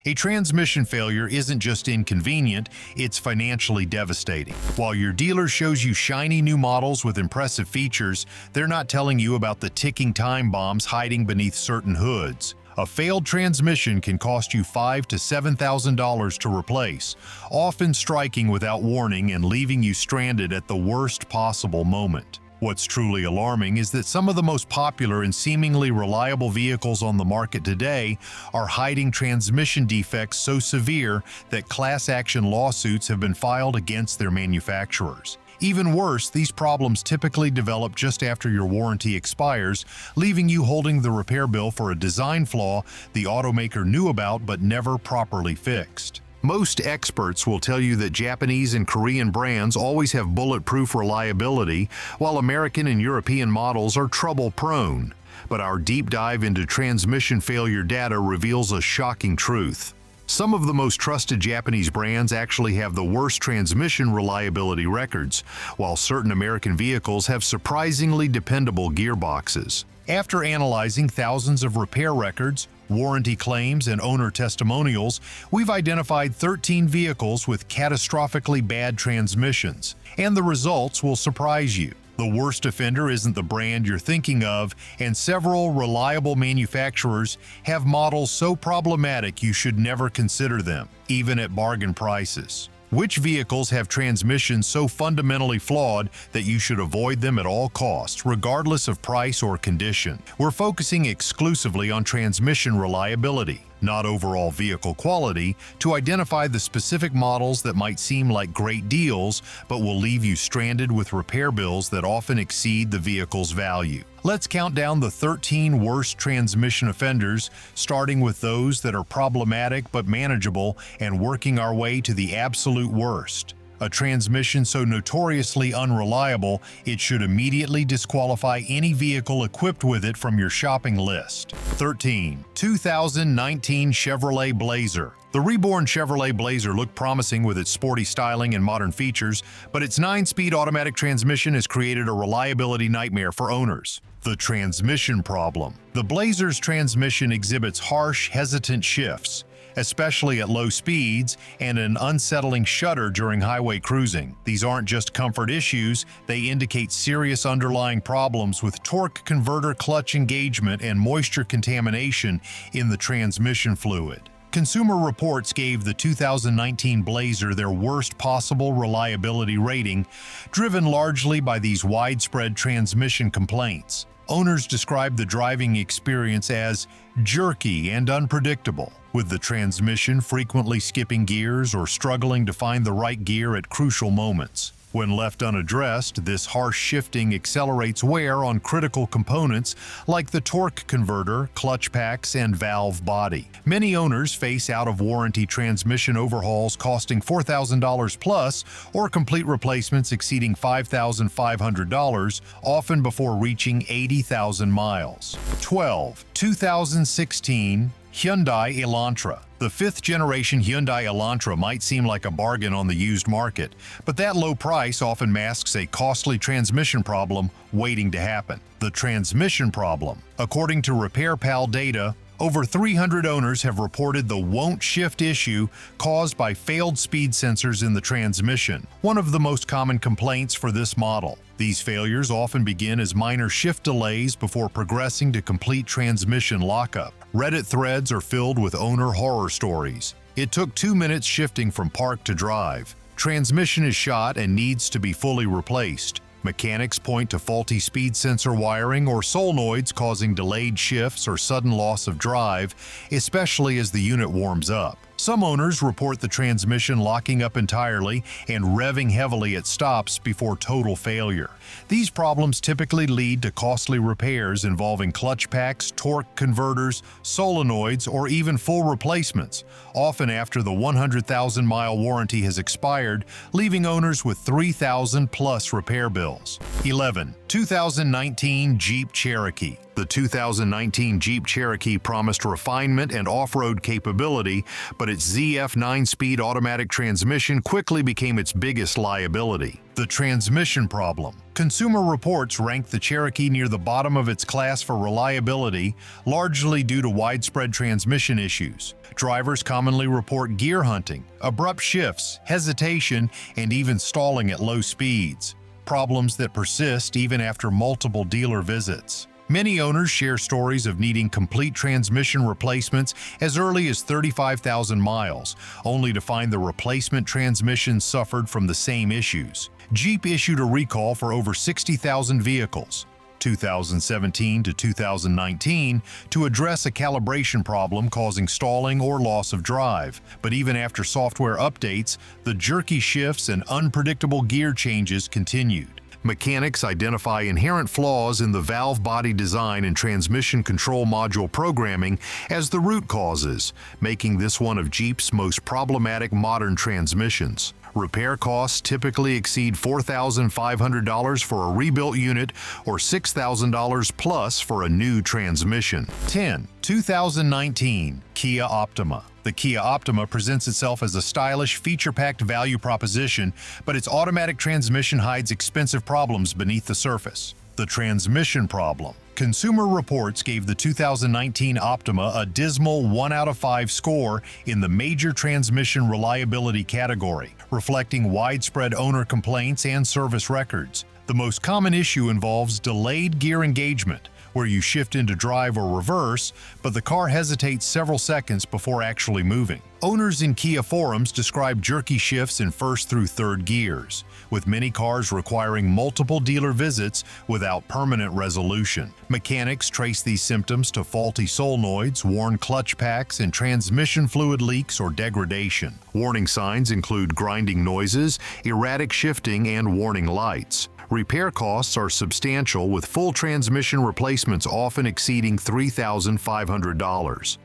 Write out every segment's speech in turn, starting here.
A transmission failure isn't just inconvenient, it's financially devastating. While your dealer shows you shiny new models with impressive features, they're not telling you about the ticking time bombs hiding beneath certain hoods. A failed transmission can cost you $5,000 to $7,000 to replace, often striking without warning and leaving you stranded at the worst possible moment. What's truly alarming is that some of the most popular and seemingly reliable vehicles on the market today are hiding transmission defects so severe that class action lawsuits have been filed against their manufacturers. Even worse, these problems typically develop just after your warranty expires, leaving you holding the repair bill for a design flaw the automaker knew about but never properly fixed. Most experts will tell you that Japanese and Korean brands always have bulletproof reliability, while American and European models are trouble-prone. But our deep dive into transmission failure data reveals a shocking truth. Some of the most trusted Japanese brands actually have the worst transmission reliability records, while certain American vehicles have surprisingly dependable gearboxes. After analyzing thousands of repair records, warranty claims, and owner testimonials, we've identified 13 vehicles with catastrophically bad transmissions, and the results will surprise you. The worst offender isn't the brand you're thinking of, and several reliable manufacturers have models so problematic you should never consider them, even at bargain prices. Which vehicles have transmissions so fundamentally flawed that you should avoid them at all costs, regardless of price or condition? We're focusing exclusively on transmission reliability, not overall vehicle quality, to identify the specific models that might seem like great deals but will leave you stranded with repair bills that often exceed the vehicle's value. Let's count down the 13 worst transmission offenders, starting with those that are problematic but manageable and working our way to the absolute worst. A transmission so notoriously unreliable, it should immediately disqualify any vehicle equipped with it from your shopping list. 13. 2019 Chevrolet Blazer. The reborn Chevrolet Blazer looked promising with its sporty styling and modern features, but its 9-speed automatic transmission has created a reliability nightmare for owners. The transmission problem. The Blazer's transmission exhibits harsh, hesitant shifts, especially at low speeds, and an unsettling shudder during highway cruising. These aren't just comfort issues, they indicate serious underlying problems with torque converter clutch engagement and moisture contamination in the transmission fluid. Consumer Reports gave the 2019 Blazer their worst possible reliability rating, driven largely by these widespread transmission complaints. Owners described the driving experience as jerky and unpredictable, with the transmission frequently skipping gears or struggling to find the right gear at crucial moments. When left unaddressed, this harsh shifting accelerates wear on critical components like the torque converter, clutch packs, and valve body. Many owners face out-of-warranty transmission overhauls costing $4,000 plus or complete replacements exceeding $5,500, often before reaching 80,000 miles. 12. 2016 Hyundai Elantra. The fifth-generation Hyundai Elantra might seem like a bargain on the used market, but that low price often masks a costly transmission problem waiting to happen. The transmission problem. According to RepairPal data, over 300 owners have reported the won't shift issue caused by failed speed sensors in the transmission, one of the most common complaints for this model. These failures often begin as minor shift delays before progressing to complete transmission lockup. Reddit threads are filled with owner horror stories. It took 2 minutes shifting from park to drive. Transmission is shot and needs to be fully replaced. Mechanics point to faulty speed sensor wiring or solenoids causing delayed shifts or sudden loss of drive, especially as the unit warms up. Some owners report the transmission locking up entirely and revving heavily at stops before total failure. These problems typically lead to costly repairs involving clutch packs, torque converters, solenoids, or even full replacements, often after the 100,000-mile warranty has expired, leaving owners with 3,000 plus repair bills. 11. 2019 Jeep Cherokee. The 2019 Jeep Cherokee promised refinement and off-road capability, but its ZF 9-speed automatic transmission quickly became its biggest liability. The transmission problem. Consumer Reports ranked the Cherokee near the bottom of its class for reliability, largely due to widespread transmission issues. Drivers commonly report gear hunting, abrupt shifts, hesitation, and even stalling at low speeds, problems that persist even after multiple dealer visits. Many owners share stories of needing complete transmission replacements as early as 35,000 miles, only to find the replacement transmission suffered from the same issues. Jeep issued a recall for over 60,000 vehicles, 2017 to 2019, to address a calibration problem causing stalling or loss of drive. But even after software updates, the jerky shifts and unpredictable gear changes continued. Mechanics identify inherent flaws in the valve body design and transmission control module programming as the root causes, making this one of Jeep's most problematic modern transmissions. Repair costs typically exceed $4,500 for a rebuilt unit or $6,000 plus for a new transmission. 10. 2019 Kia Optima. The Kia Optima presents itself as a stylish, feature-packed value proposition, but its automatic transmission hides expensive problems beneath the surface. The transmission problem. Consumer Reports gave the 2019 Optima a dismal 1 out of 5 score in the major transmission reliability category, reflecting widespread owner complaints and service records. The most common issue involves delayed gear engagement, where you shift into drive or reverse, but the car hesitates several seconds before actually moving. Owners in Kia forums describe jerky shifts in first through third gears, with many cars requiring multiple dealer visits without permanent resolution. Mechanics trace these symptoms to faulty solenoids, worn clutch packs, and transmission fluid leaks or degradation. Warning signs include grinding noises, erratic shifting, and warning lights. Repair costs are substantial, with full transmission replacements often exceeding $3,500.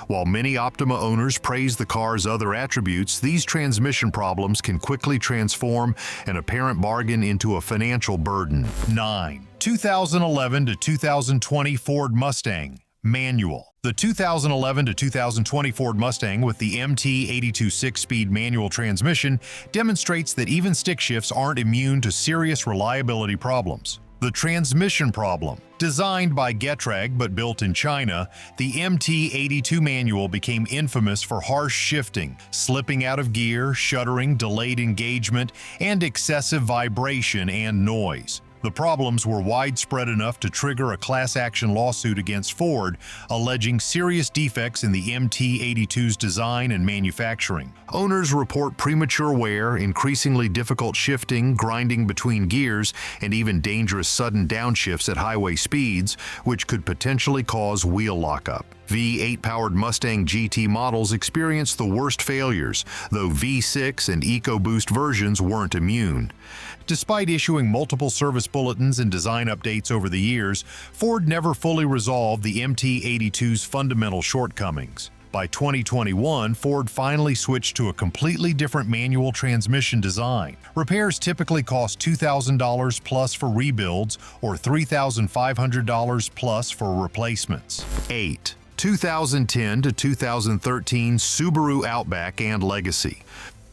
While many Optima owners praise the car's other attributes, these transmission problems can quickly transform an apparent bargain into a financial burden. 9. 2011 to 2020 Ford Mustang Manual. The 2011 to 2020 Ford Mustang with the MT82 6-speed manual transmission demonstrates that even stick shifts aren't immune to serious reliability problems. The transmission problem. Designed by Getrag but built in China, the MT82 manual became infamous for harsh shifting, slipping out of gear, shuddering, delayed engagement, and excessive vibration and noise. The problems were widespread enough to trigger a class action lawsuit against Ford, alleging serious defects in the MT82's design and manufacturing. Owners report premature wear, increasingly difficult shifting, grinding between gears, and even dangerous sudden downshifts at highway speeds, which could potentially cause wheel lockup. V8-powered Mustang GT models experienced the worst failures, though V6 and EcoBoost versions weren't immune. Despite issuing multiple service bulletins and design updates over the years, Ford never fully resolved the MT82's fundamental shortcomings. By 2021, Ford finally switched to a completely different manual transmission design. Repairs typically cost $2,000 plus for rebuilds or $3,500 plus for replacements. 8. 2010 to 2013 Subaru Outback and Legacy.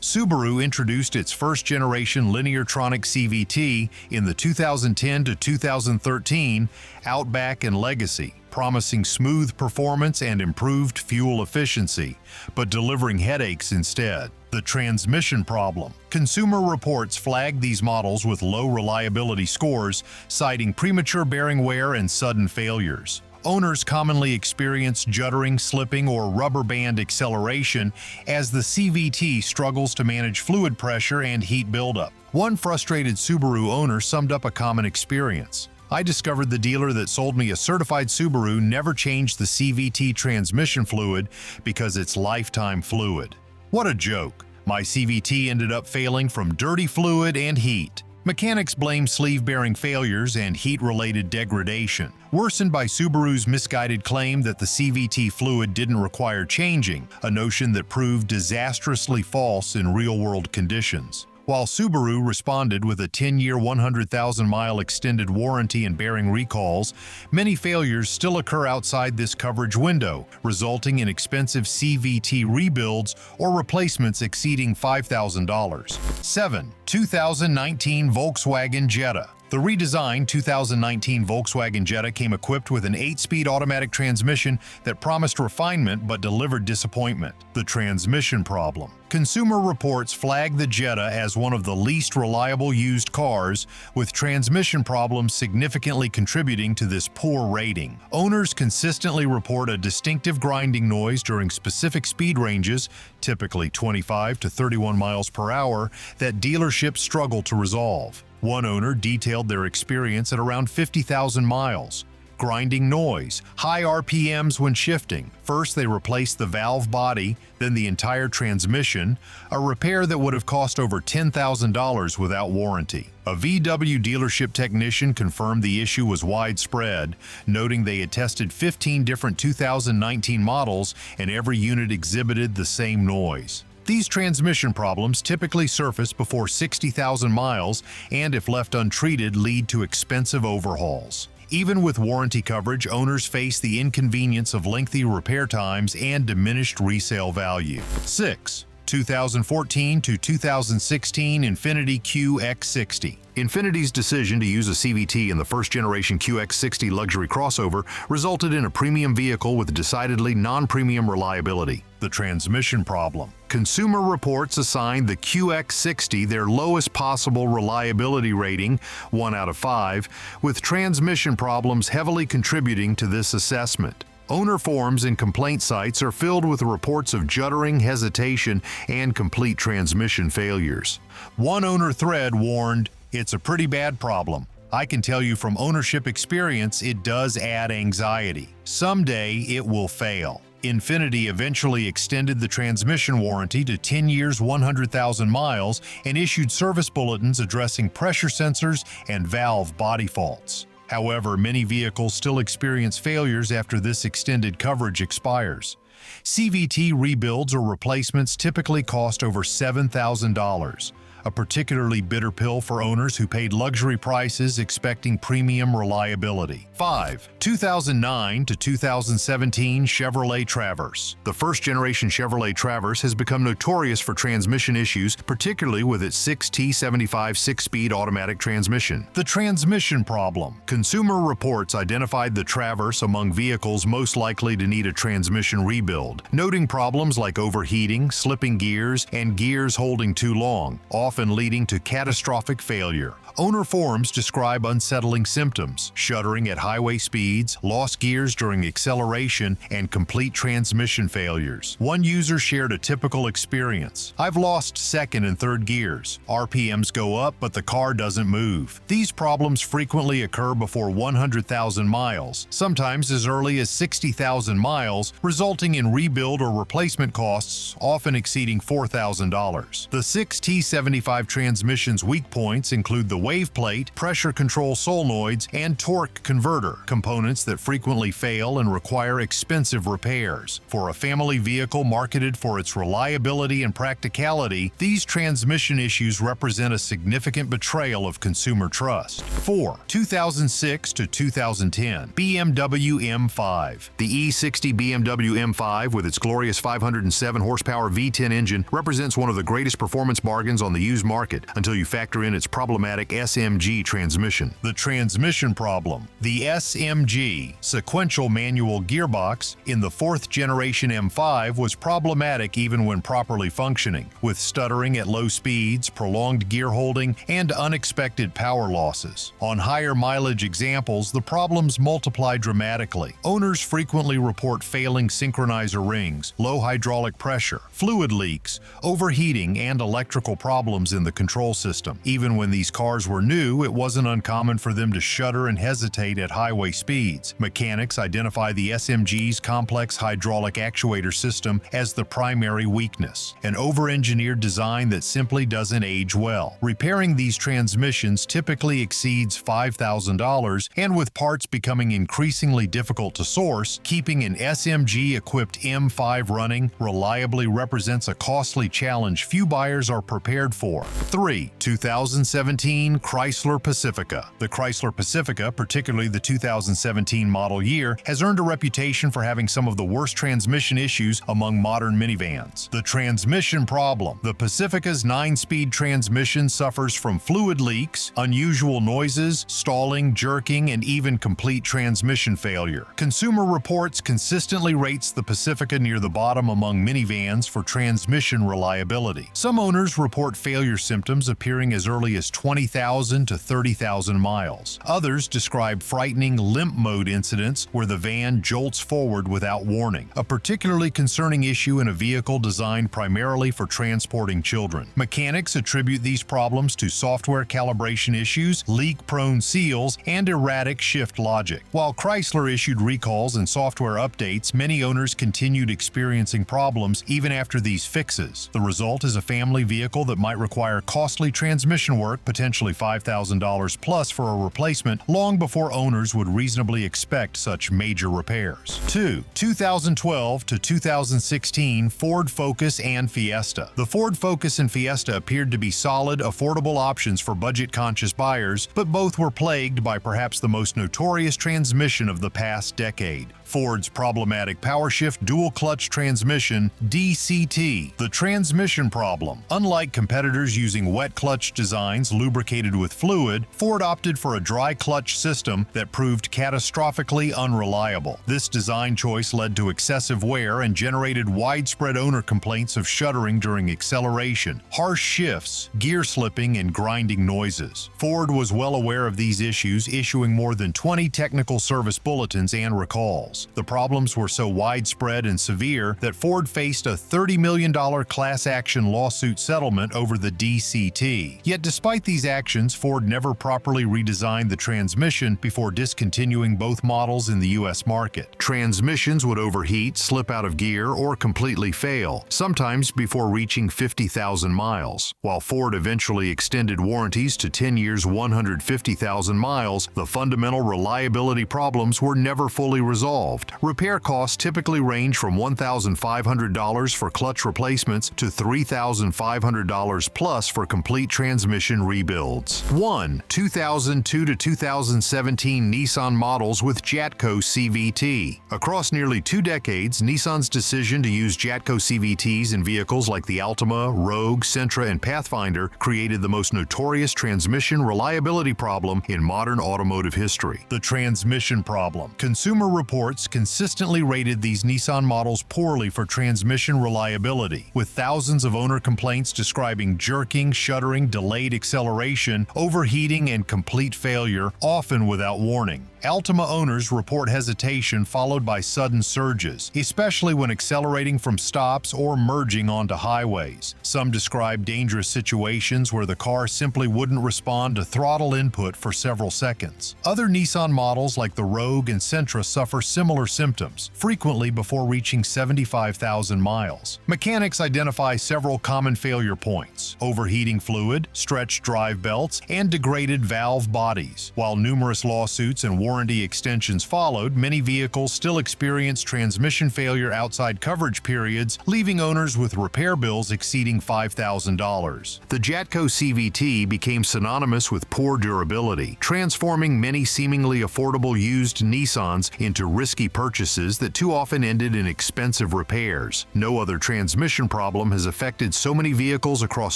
Subaru introduced its first-generation Lineartronic CVT in the 2010 to 2013 Outback and Legacy, promising smooth performance and improved fuel efficiency, but delivering headaches instead. The transmission problem. Consumer Reports flagged these models with low reliability scores, citing premature bearing wear and sudden failures. Owners commonly experience juddering, slipping, or rubber band acceleration as the CVT struggles to manage fluid pressure and heat buildup. One frustrated Subaru owner summed up a common experience. I discovered the dealer that sold me a certified Subaru never changed the CVT transmission fluid because it's lifetime fluid. What a joke. My CVT ended up failing from dirty fluid and heat. Mechanics blame sleeve bearing failures and heat-related degradation, worsened by Subaru's misguided claim that the CVT fluid didn't require changing, a notion that proved disastrously false in real-world conditions. While Subaru responded with a 10-year 100,000-mile extended warranty and bearing recalls, many failures still occur outside this coverage window, resulting in expensive CVT rebuilds or replacements exceeding $5,000. 7. 2019 Volkswagen Jetta. The redesigned 2019 Volkswagen Jetta came equipped with an 8-speed automatic transmission that promised refinement but delivered disappointment. The transmission problem. Consumer Reports flagged the Jetta as one of the least reliable used cars, with transmission problems significantly contributing to this poor rating. Owners consistently report a distinctive grinding noise during specific speed ranges, typically 25 to 31 miles per hour, that dealerships struggle to resolve. One owner detailed their experience at around 50,000 miles. Grinding noise, high RPMs when shifting. First, they replaced the valve body, then the entire transmission, a repair that would have cost over $10,000 without warranty. A VW dealership technician confirmed the issue was widespread, noting they had tested 15 different 2019 models and every unit exhibited the same noise. These transmission problems typically surface before 60,000 miles and, if left untreated, lead to expensive overhauls. Even with warranty coverage, owners face the inconvenience of lengthy repair times and diminished resale value. 6. 2014 to 2016 Infiniti QX60. Infinity's decision to use a CVT in the first-generation QX60 luxury crossover resulted in a premium vehicle with decidedly non-premium reliability. The transmission problem. Consumer Reports assigned the QX60 their lowest possible reliability rating, 1 out of 5, with transmission problems heavily contributing to this assessment. Owner forums and complaint sites are filled with reports of juddering, hesitation, and complete transmission failures. One owner thread warned, "It's a pretty bad problem. I can tell you from ownership experience it does add anxiety. Someday it will fail." Infiniti eventually extended the transmission warranty to 10 years, 100,000 miles, and issued service bulletins addressing pressure sensors and valve body faults. However, many vehicles still experience failures after this extended coverage expires. CVT rebuilds or replacements typically cost over $7,000, a particularly bitter pill for owners who paid luxury prices expecting premium reliability. 5. 2009 to 2017 Chevrolet Traverse. The first-generation Chevrolet Traverse has become notorious for transmission issues, particularly with its 6T75 6-speed automatic transmission. The transmission problem. Consumer Reports identified the Traverse among vehicles most likely to need a transmission rebuild, noting problems like overheating, slipping gears, and gears holding too long, often leading to catastrophic failure. Owner forums describe unsettling symptoms: shuddering at highway speeds, lost gears during acceleration, and complete transmission failures. One user shared a typical experience: "I've lost second and third gears. RPMs go up, but the car doesn't move." These problems frequently occur before 100,000 miles, sometimes as early as 60,000 miles, resulting in rebuild or replacement costs often exceeding $4,000. The 6T75 transmission's weak points include the wave plate, pressure control solenoids, and torque converter, components that frequently fail and require expensive repairs. For a family vehicle marketed for its reliability and practicality, these transmission issues represent a significant betrayal of consumer trust. 4. 2006 to 2010 BMW M5. The E60 BMW M5, with its glorious 507 horsepower V10 engine, represents one of the greatest performance bargains on the used market until you factor in its problematic SMG transmission. The transmission problem. The SMG, sequential manual gearbox, in the fourth-generation M5 was problematic even when properly functioning, with stuttering at low speeds, prolonged gear holding, and unexpected power losses. On higher mileage examples, the problems multiply dramatically. Owners frequently report failing synchronizer rings, low hydraulic pressure, fluid leaks, overheating, and electrical problems in the control system. Even when these cars were new, it wasn't uncommon for them to shudder and hesitate at highway speeds. Mechanics identify the SMG's complex hydraulic actuator system as the primary weakness, an over-engineered design that simply doesn't age well. Repairing these transmissions typically exceeds $5,000, and with parts becoming increasingly difficult to source, keeping an SMG-equipped M5 running reliably represents a costly challenge few buyers are prepared for. for. 3. 2017 Chrysler Pacifica. The Chrysler Pacifica, particularly the 2017 model year, has earned a reputation for having some of the worst transmission issues among modern minivans. The transmission problem. The Pacifica's 9-speed transmission suffers from fluid leaks, unusual noises, stalling, jerking, and even complete transmission failure. Consumer Reports consistently rates the Pacifica near the bottom among minivans for transmission reliability. Some owners report failure symptoms appearing as early as 20,000 to 30,000 miles. Others describe frightening limp mode incidents where the van jolts forward without warning, a particularly concerning issue in a vehicle designed primarily for transporting children. Mechanics attribute these problems to software calibration issues, leak-prone seals, and erratic shift logic. While Chrysler issued recalls and software updates, many owners continued experiencing problems even after these fixes. The result is a family vehicle that might require costly transmission work, potentially $5,000 plus for a replacement, long before owners would reasonably expect such major repairs. 2. 2012 to 2016 Ford Focus and Fiesta. The Ford Focus and Fiesta appeared to be solid, affordable options for budget-conscious buyers, but both were plagued by perhaps the most notorious transmission of the past decade: Ford's problematic powershift dual-clutch transmission, DCT. The transmission problem. Unlike competitors using wet clutch designs lubricated with fluid, Ford opted for a dry clutch system that proved catastrophically unreliable. This design choice led to excessive wear and generated widespread owner complaints of shuddering during acceleration, harsh shifts, gear slipping, and grinding noises. Ford was well aware of these issues, issuing more than 20 technical service bulletins and recalls. The problems were so widespread and severe that Ford faced a $30 million class action lawsuit settlement over the DCT. Yet despite these actions, Ford never properly redesigned the transmission before discontinuing both models in the U.S. market. Transmissions would overheat, slip out of gear, or completely fail, sometimes before reaching 50,000 miles. While Ford eventually extended warranties to 10 years, 150,000 miles, the fundamental reliability problems were never fully resolved. Repair costs typically range from $1,500 for clutch replacements to $3,500 plus for complete transmission rebuilds. 1. 2002 to 2017 Nissan models with Jatco CVT. Across nearly 2 decades, Nissan's decision to use Jatco CVTs in vehicles like the Altima, Rogue, Sentra, and Pathfinder created the most notorious transmission reliability problem in modern automotive history. The transmission problem. Consumer Reports consistently rated these Nissan models poorly for transmission reliability, with thousands of owner complaints describing jerking, shuddering, delayed acceleration, overheating, and complete failure, often without warning. Altima owners report hesitation followed by sudden surges, especially when accelerating from stops or merging onto highways. Some describe dangerous situations where the car simply wouldn't respond to throttle input for several seconds. Other Nissan models like the Rogue and Sentra suffer similar symptoms, frequently before reaching 75,000 miles. Mechanics identify several common failure points: overheating fluid, stretched drive belts, and degraded valve bodies. While numerous lawsuits and warranty extensions followed, many vehicles still experience transmission failure outside coverage periods, leaving owners with repair bills exceeding $5,000. The Jatco CVT became synonymous with poor durability, transforming many seemingly affordable used Nissans into risky purchases that too often ended in expensive repairs. No other transmission problem has affected so many vehicles across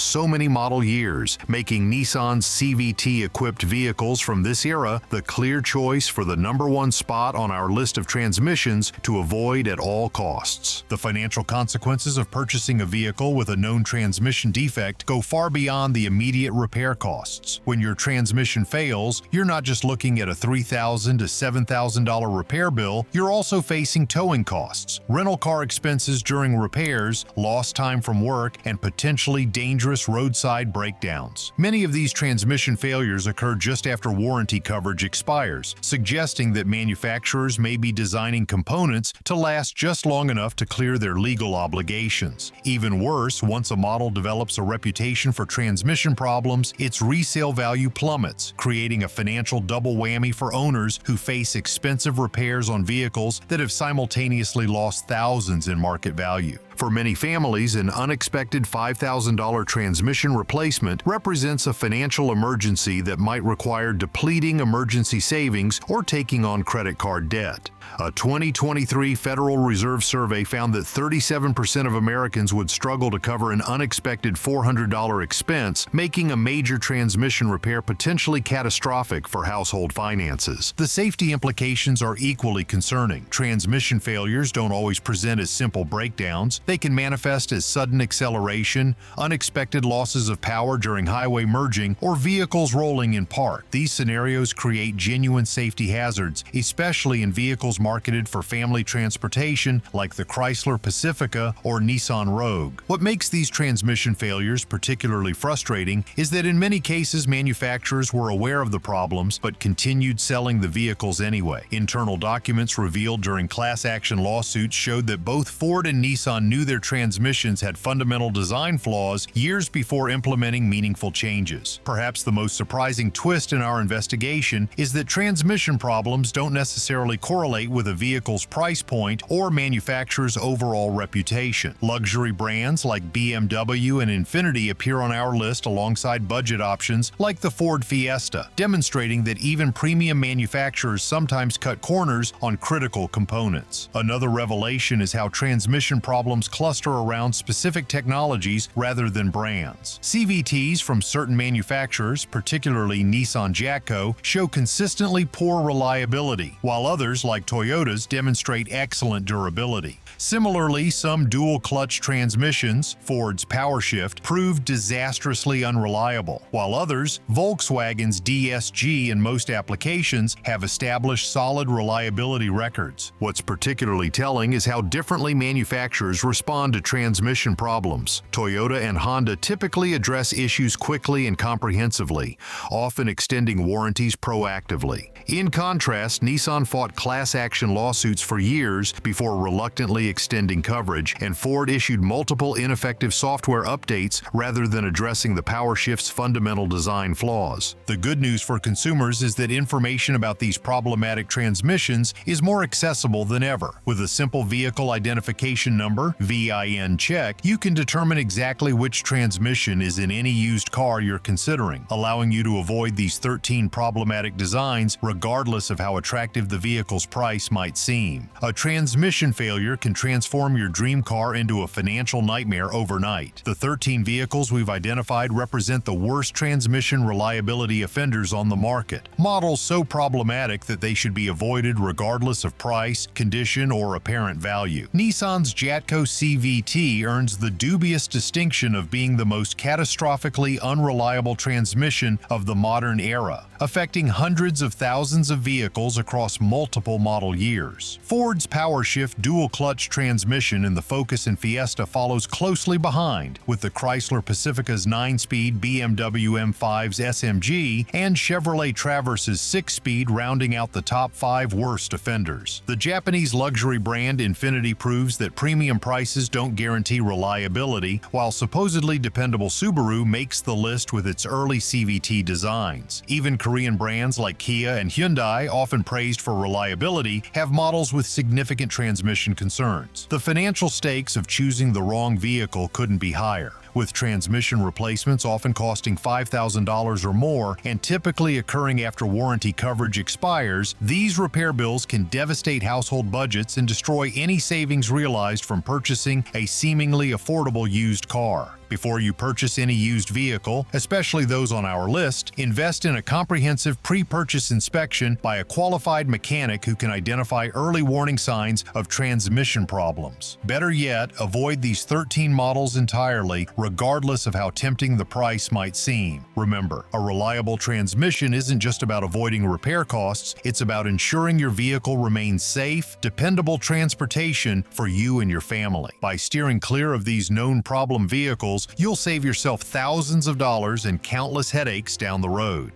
so many model years, making Nissan's CVT-equipped vehicles from this era the clear choice for the #1 spot on our list of transmissions to avoid at all costs. The financial consequences of purchasing a vehicle with a known transmission defect go far beyond the immediate repair costs. When your transmission fails, you're not just looking at a $3,000 to $7,000 repair bill, you're also facing towing costs, rental car expenses during repairs, lost time from work, and potentially dangerous roadside breakdowns. Many of these transmission failures occur just after warranty coverage expires, suggesting that manufacturers may be designing components to last just long enough to clear their legal obligations. Even worse, once a model develops a reputation for transmission problems, its resale value plummets, creating a financial double whammy for owners who face expensive repairs on vehicles that have simultaneously lost thousands in market value. For many families, an unexpected $5,000 transmission replacement represents a financial emergency that might require depleting emergency savings or taking on credit card debt. A 2023 Federal Reserve survey found that 37% of Americans would struggle to cover an unexpected $400 expense, making a major transmission repair potentially catastrophic for household finances. The safety implications are equally concerning. Transmission failures don't always present as simple breakdowns. They can manifest as sudden acceleration, unexpected losses of power during highway merging, or vehicles rolling in park. These scenarios create genuine safety hazards, especially in vehicles marketed for family transportation like the Chrysler Pacifica or Nissan Rogue. What makes these transmission failures particularly frustrating is that in many cases manufacturers were aware of the problems but continued selling the vehicles anyway. Internal documents revealed during class action lawsuits showed that both Ford and Nissan knew their transmissions had fundamental design flaws years before implementing meaningful changes. Perhaps the most surprising twist in our investigation is that transmission problems don't necessarily correlate with a vehicle's price point or manufacturer's overall reputation. Luxury brands like BMW and Infiniti appear on our list alongside budget options like the Ford Fiesta, demonstrating that even premium manufacturers sometimes cut corners on critical components. Another revelation is how transmission problems cluster around specific technologies rather than brands. CVTs from certain manufacturers, particularly Nissan Jatco, show consistently poor reliability, while others, like Toyota's, demonstrate excellent durability. Similarly, some dual-clutch transmissions, Ford's PowerShift, proved disastrously unreliable, while others, Volkswagen's DSG in most applications, have established solid reliability records. What's particularly telling is how differently manufacturers respond to transmission problems. Toyota and Honda typically address issues quickly and comprehensively, often extending warranties proactively. In contrast, Nissan fought class action lawsuits for years before reluctantly extending coverage, and Ford issued multiple ineffective software updates rather than addressing the PowerShift's fundamental design flaws. The good news for consumers is that information about these problematic transmissions is more accessible than ever. With a simple vehicle identification number, VIN check, you can determine exactly which transmission is in any used car you're considering, allowing you to avoid these 13 problematic designs regardless of how attractive the vehicle's price might seem. A transmission failure can transform your dream car into a financial nightmare overnight. The 13 vehicles we've identified represent the worst transmission reliability offenders on the market, models so problematic that they should be avoided regardless of price, condition, or apparent value. Nissan's Jatco CVT earns the dubious distinction of being the most catastrophically unreliable transmission of the modern era, affecting hundreds of thousands of vehicles across multiple model years. Ford's PowerShift dual-clutch transmission in the Focus and Fiesta follows closely behind, with the Chrysler Pacifica's 9-speed, BMW M5's SMG, and Chevrolet Traverse's 6-speed rounding out the top 5 worst offenders. The Japanese luxury brand Infiniti proves that premium prices don't guarantee reliability, while supposedly dependable Subaru makes the list with its early CVT designs. Even Korean brands like Kia and Hyundai, often praised for reliability, have models with significant transmission concerns. The financial stakes of choosing the wrong vehicle couldn't be higher, with transmission replacements often costing $5,000 or more and typically occurring after warranty coverage expires. These repair bills can devastate household budgets and destroy any savings realized from purchasing a seemingly affordable used car. Before you purchase any used vehicle, especially those on our list, invest in a comprehensive pre-purchase inspection by a qualified mechanic who can identify early warning signs of transmission problems. Better yet, avoid these 13 models entirely, regardless of how tempting the price might seem. Remember, a reliable transmission isn't just about avoiding repair costs, it's about ensuring your vehicle remains safe, dependable transportation for you and your family. By steering clear of these known problem vehicles, you'll save yourself thousands of dollars and countless headaches down the road.